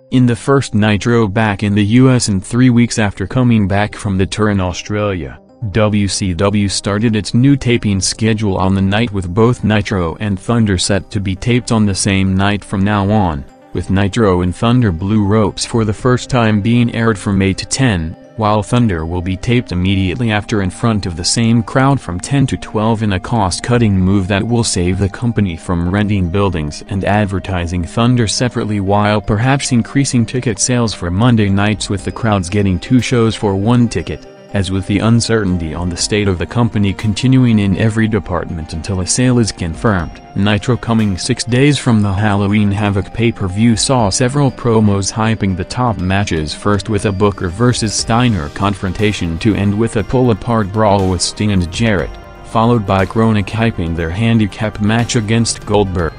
In the first Nitro back in the US and 3 weeks after coming back from the tour in Australia, WCW started its new taping schedule on the night with both Nitro and Thunder set to be taped on the same night from now on, with Nitro and Thunder Blue Ropes for the first time being aired from 8 to 10, while Thunder will be taped immediately after in front of the same crowd from 10 to 12 in a cost-cutting move that will save the company from renting buildings and advertising Thunder separately while perhaps increasing ticket sales for Monday nights with the crowds getting 2 shows for 1 ticket. As with the uncertainty on the state of the company continuing in every department until a sale is confirmed, Nitro coming 6 days from the Halloween Havoc pay-per-view saw several promos hyping the top matches, first with a Booker vs. Steiner confrontation to end with a pull-apart brawl with Sting and Jarrett, followed by Chronic hyping their handicap match against Goldberg.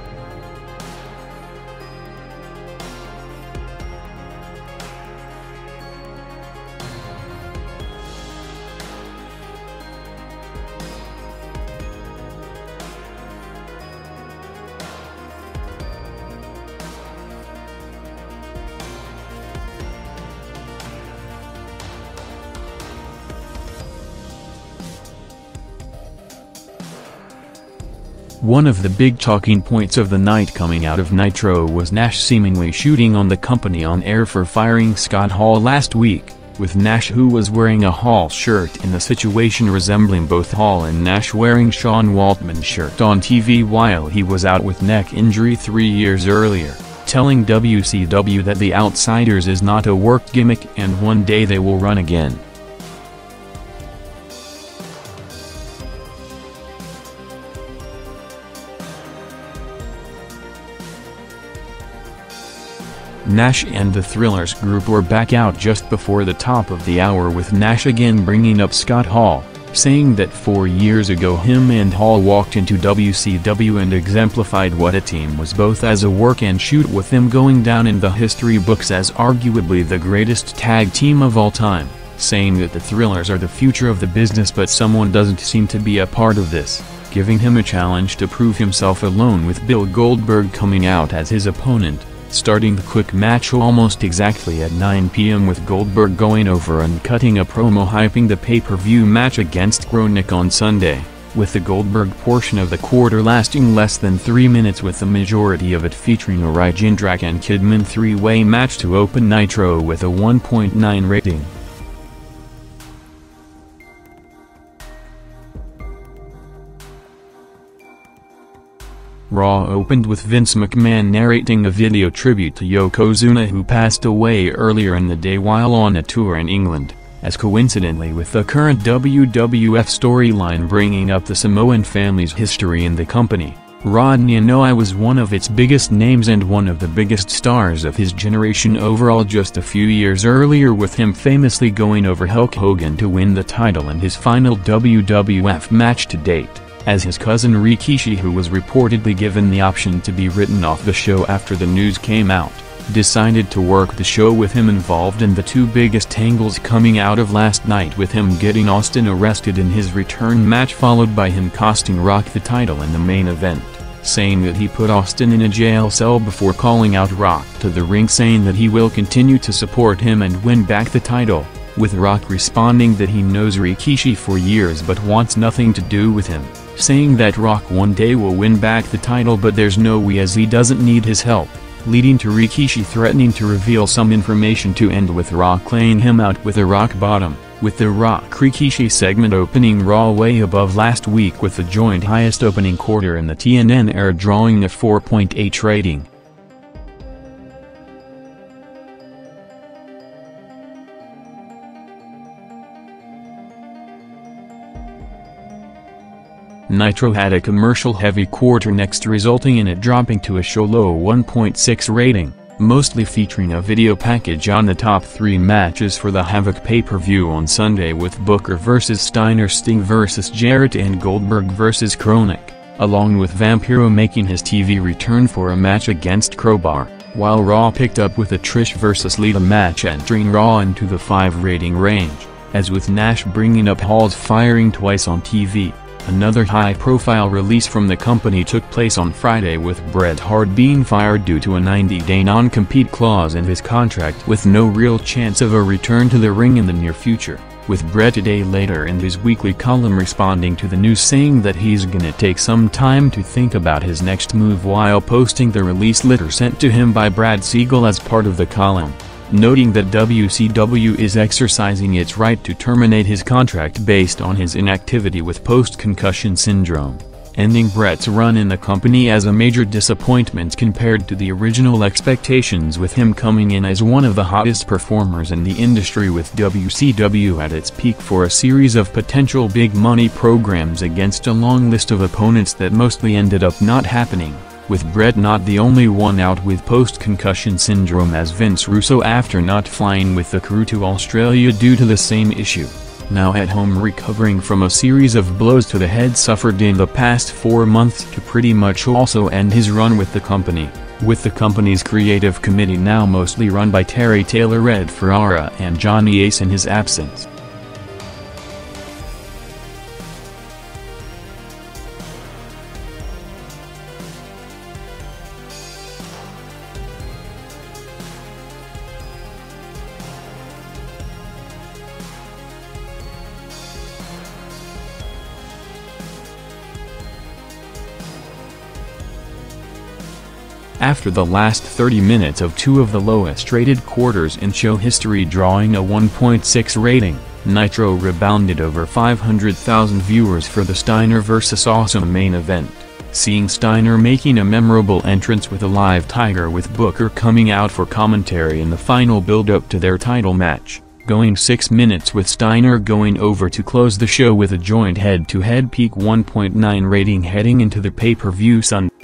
One of the big talking points of the night coming out of Nitro was Nash seemingly shooting on the company on air for firing Scott Hall last week, with Nash, who was wearing a Hall shirt, in a situation resembling both Hall and Nash wearing Sean Waltman's shirt on TV while he was out with neck injury 3 years earlier, telling WCW that the Outsiders is not a work gimmick and one day they will run again. Nash and the Thrillers group were back out just before the top of the hour, with Nash again bringing up Scott Hall, saying that 4 years ago him and Hall walked into WCW and exemplified what a team was, both as a work and shoot, with them going down in the history books as arguably the greatest tag team of all time, saying that the Thrillers are the future of the business but someone doesn't seem to be a part of this, giving him a challenge to prove himself alone, with Bill Goldberg coming out as his opponent, starting the quick match almost exactly at 9 p.m. with Goldberg going over and cutting a promo hyping the pay-per-view match against Chronic on Sunday, with the Goldberg portion of the quarter lasting less than 3 minutes, with the majority of it featuring a Jindrak and Kidman 3-way match to open Nitro with a 1.9 rating. Raw opened with Vince McMahon narrating a video tribute to Yokozuna, who passed away earlier in the day while on a tour in England, as coincidentally with the current WWF storyline bringing up the Samoan family's history in the company. Rodney Anoai was one of its biggest names and one of the biggest stars of his generation overall, just a few years earlier, with him famously going over Hulk Hogan to win the title in his final WWF match to date, as his cousin Rikishi, who was reportedly given the option to be written off the show after the news came out, decided to work the show with him involved in the 2 biggest angles coming out of last night, with him getting Austin arrested in his return match followed by him costing Rock the title in the main event, saying that he put Austin in a jail cell before calling out Rock to the ring, saying that he will continue to support him and win back the title, with Rock responding that he knows Rikishi for years but wants nothing to do with him, saying that Rock one day will win back the title but there's no way as he doesn't need his help, leading to Rikishi threatening to reveal some information to end with Rock laying him out with a rock bottom, with the Rock-Rikishi segment opening Raw way above last week, with the joint highest opening quarter in the TNN era drawing a 4.8 rating. Nitro had a commercial-heavy quarter next, resulting in it dropping to a show low 1.6 rating, mostly featuring a video package on the top 3 matches for the Havoc pay-per-view on Sunday, with Booker vs. Steiner, Sting vs. Jarrett and Goldberg vs. Chronic, along with Vampiro making his TV return for a match against Crowbar, while Raw picked up with a Trish vs. Lita match entering Raw into the 5 rating range, as with Nash bringing up Hall's firing twice on TV. Another high-profile release from the company took place on Friday with Bret Hart being fired due to a 90-day non-compete clause in his contract with no real chance of a return to the ring in the near future, with Bret a day later in his weekly column responding to the news saying that he's gonna take some time to think about his next move while posting the release letter sent to him by Brad Siegel as part of the column, noting that WCW is exercising its right to terminate his contract based on his inactivity with post-concussion syndrome, ending Bret's run in the company as a major disappointment compared to the original expectations, with him coming in as one of the hottest performers in the industry with WCW at its peak for a series of potential big-money programs against a long list of opponents that mostly ended up not happening, with Bret not the only one out with post-concussion syndrome as Vince Russo after not flying with the crew to Australia due to the same issue, now at home recovering from a series of blows to the head suffered in the past 4 months to pretty much also end his run with the company, with the company's creative committee now mostly run by Terry Taylor, Ed Ferrara and Johnny Ace in his absence. After the last 30 minutes of two of the lowest rated quarters in show history drawing a 1.6 rating, Nitro rebounded over 500,000 viewers for the Steiner vs. Awesome main event, seeing Steiner making a memorable entrance with a live Tiger with Booker coming out for commentary in the final build-up to their title match, going 6 minutes with Steiner going over to close the show with a joint head-to-head peak 1.9 rating heading into the pay-per-view Sunday.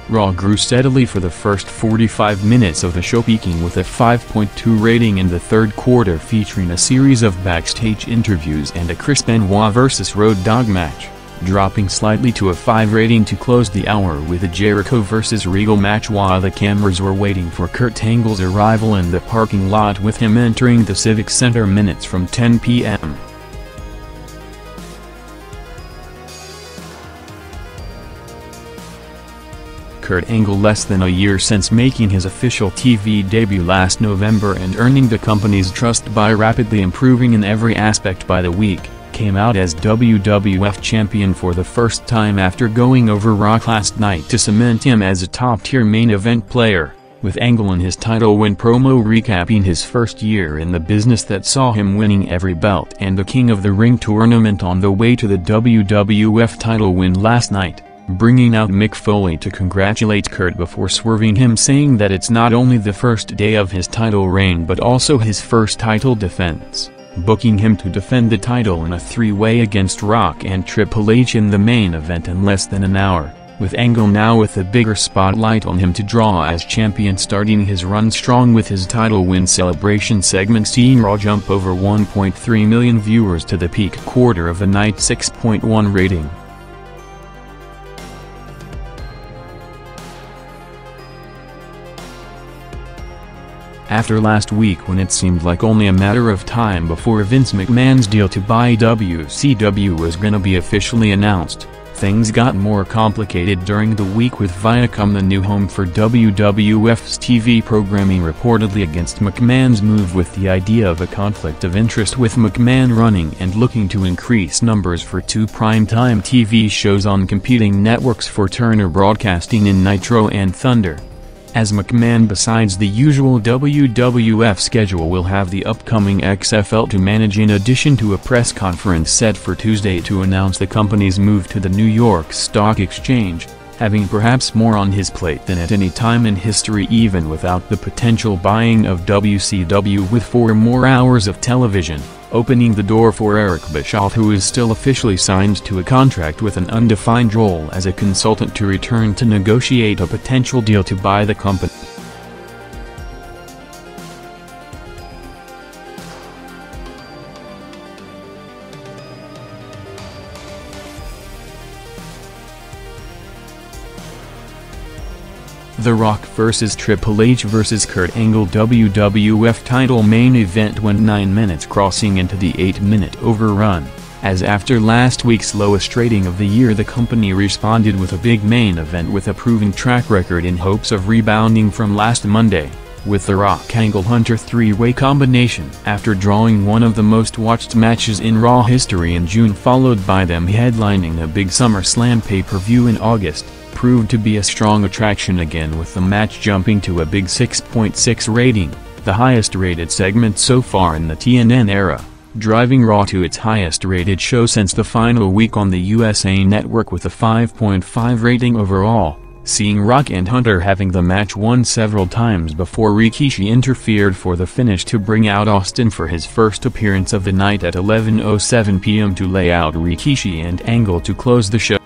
Raw grew steadily for the first 45 minutes of the show, peaking with a 5.2 rating in the third quarter, featuring a series of backstage interviews and a Chris Benoit vs. Road Dogg match, dropping slightly to a 5 rating to close the hour with a Jericho vs. Regal match while the cameras were waiting for Kurt Angle's arrival in the parking lot, with him entering the Civic Center minutes from 10 p.m. Kurt Angle, less than a year since making his official TV debut last November and earning the company's trust by rapidly improving in every aspect by the week, came out as WWF champion for the first time after going over Raw last night to cement him as a top-tier main event player, with Angle in his title win promo recapping his first year in the business that saw him winning every belt and the King of the Ring tournament on the way to the WWF title win last night, bringing out Mick Foley to congratulate Kurt before swerving him, saying that it's not only the first day of his title reign but also his first title defense, booking him to defend the title in a three-way against Rock and Triple H in the main event in less than an hour, with Angle now with a bigger spotlight on him to draw as champion, starting his run strong with his title win celebration segment seeing Raw jump over 1.3 million viewers to the peak quarter of the night, 6.1 rating. After last week, when it seemed like only a matter of time before Vince McMahon's deal to buy WCW was gonna be officially announced, things got more complicated during the week, with Viacom, the new home for WWF's TV programming, reportedly against McMahon's move, with the idea of a conflict of interest with McMahon running and looking to increase numbers for two primetime TV shows on competing networks for Turner Broadcasting in Nitro and Thunder. As McMahon, besides the usual WWF schedule, will have the upcoming XFL to manage, in addition to a press conference set for Tuesday to announce the company's move to the New York Stock Exchange, having perhaps more on his plate than at any time in history, even without the potential buying of WCW with 4 more hours of television. opening the door for Eric Bischoff, who is still officially signed to a contract with an undefined role as a consultant, to return to negotiate a potential deal to buy the company. The Rock vs. Triple H vs. Kurt Angle WWF title main event went 9 minutes, crossing into the 8-minute overrun, as after last week's lowest rating of the year the company responded with a big main event with a proven track record in hopes of rebounding from last Monday, with the Rock Angle Hunter three-way combination. After drawing one of the most watched matches in Raw history in June, followed by them headlining a big SummerSlam pay-per-view in August, proved to be a strong attraction again, with the match jumping to a big 6.6 rating, the highest rated segment so far in the TNN era, driving Raw to its highest rated show since the final week on the USA Network with a 5.5 rating overall, seeing Rock and Hunter having the match won several times before Rikishi interfered for the finish to bring out Austin for his first appearance of the night at 11:07 p.m. to lay out Rikishi and Angle to close the show.